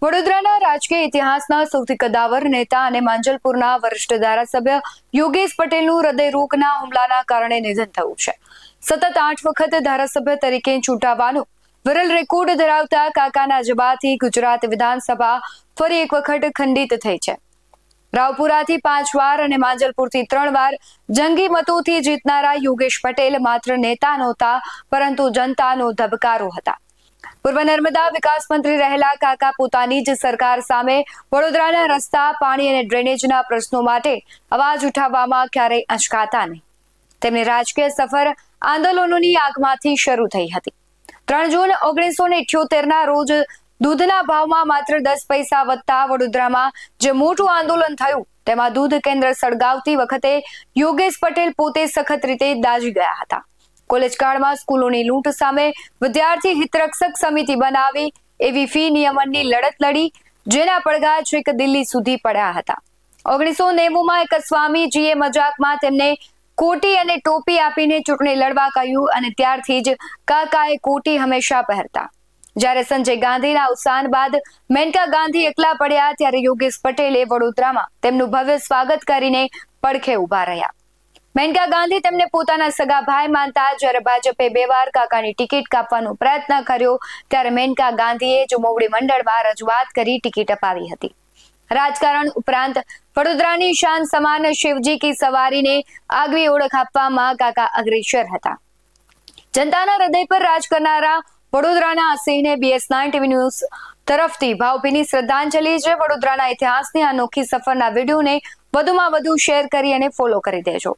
વડોદરાના રાજકીય ઇતિહાસના સૌથી કદાવર નેતા અને માંજલપુરના વરિષ્ઠ ધારાસભ્ય યોગેશ પટેલનું હૃદયરોગના હુમલાના કારણે નિધન થયું છે. સતત 8 વખત ધારાસભ્ય તરીકે ચૂંટાવાનું વિરલ રેકોર્ડ ધરાવતા કાકાના જબાથી ગુજરાત વિધાનસભા ફરી એક વખત ખંડિત થઈ છે. રાવપુરાથી 5 વાર અને માંજલપુરથી 3 વાર જંગી મતોથી જીતનારા યોગેશ પટેલ માત્ર નેતા નહોતા, પરંતુ જનતાનો ધબકારો હતા. પૂર્વ નર્મદા વિકાસ મંત્રી રહેલા કાકા પોતાની જ સરકાર સામે વડોદરાના રસ્તા, પાણી અને ડ્રેનેજના પ્રશ્નો માટે અવાજ ઉઠાવવામાં ક્યારેય અચકાતા નહીં. તેમની રાજકીય સફર આંદોલનોની આગમાંથી શરૂ થઈ હતી. 3 જૂન 1978ના રોજ દૂધના ભાવમાં માત્ર 10 પૈસા વધતા વડોદરામાં જે મોટું આંદોલન થયું, તેમાં દૂધ કેન્દ્ર સળગાવતી વખતે યોગેશ પટેલ પોતે સખત રીતે દાઝી ગયા હતા. કોલેજ કાળમાં સ્કૂલોની લૂંટ સામે વિદ્યાર્થી હિતરક્ષક સમિતિ બનાવી એવી ફી નિયમનની લડત લડી, જેના પડઘા છેક દિલ્હી સુધી પડ્યા હતા. 1990માં એક સ્વામીજીએ મજાકમાં તેમને કોટી અને ટોપી આપીને ચૂંટણી લડવા કહ્યું અને ત્યારથી જ કાકાએ કોટી હંમેશા પહેરતા. જ્યારે સંજય ગાંધીના અવસાન બાદ મેનકા ગાંધી એકલા પડ્યા, ત્યારે યોગેશ પટેલે વડોદરામાં તેમનું ભવ્ય સ્વાગત કરીને પડખે ઉભા રહ્યા. મેનકા ગાંધી તેમને પોતાના સગા ભાઈ માનતા. જ્યારે ભાજપે 2 વાર કાકાની ટિકિટ કાપવાનો પ્રયત્ન કર્યો, ત્યારે મેનકા ગાંધીએ જ મોવડી મંડળમાં રજૂઆત કરી ટિકિટ અપાવી હતી. રાજકારણ ઉપરાંત વડોદરાની શાન સમાન શિવજી કી સવારીને આગવી ઓળખ આપવામાં કાકા અગ્રેસર હતા. જનતાના હૃદય પર રાજ કરનારા વડોદરાના આ સિંહને BS9 TV ન્યૂઝ તરફથી ભાવભીની શ્રદ્ધાંજલિ છે. વડોદરાના ઇતિહાસની અનોખી સફરના વિડીયોને વધુમાં વધુ શેર કરી અને ફોલો કરી દેજો.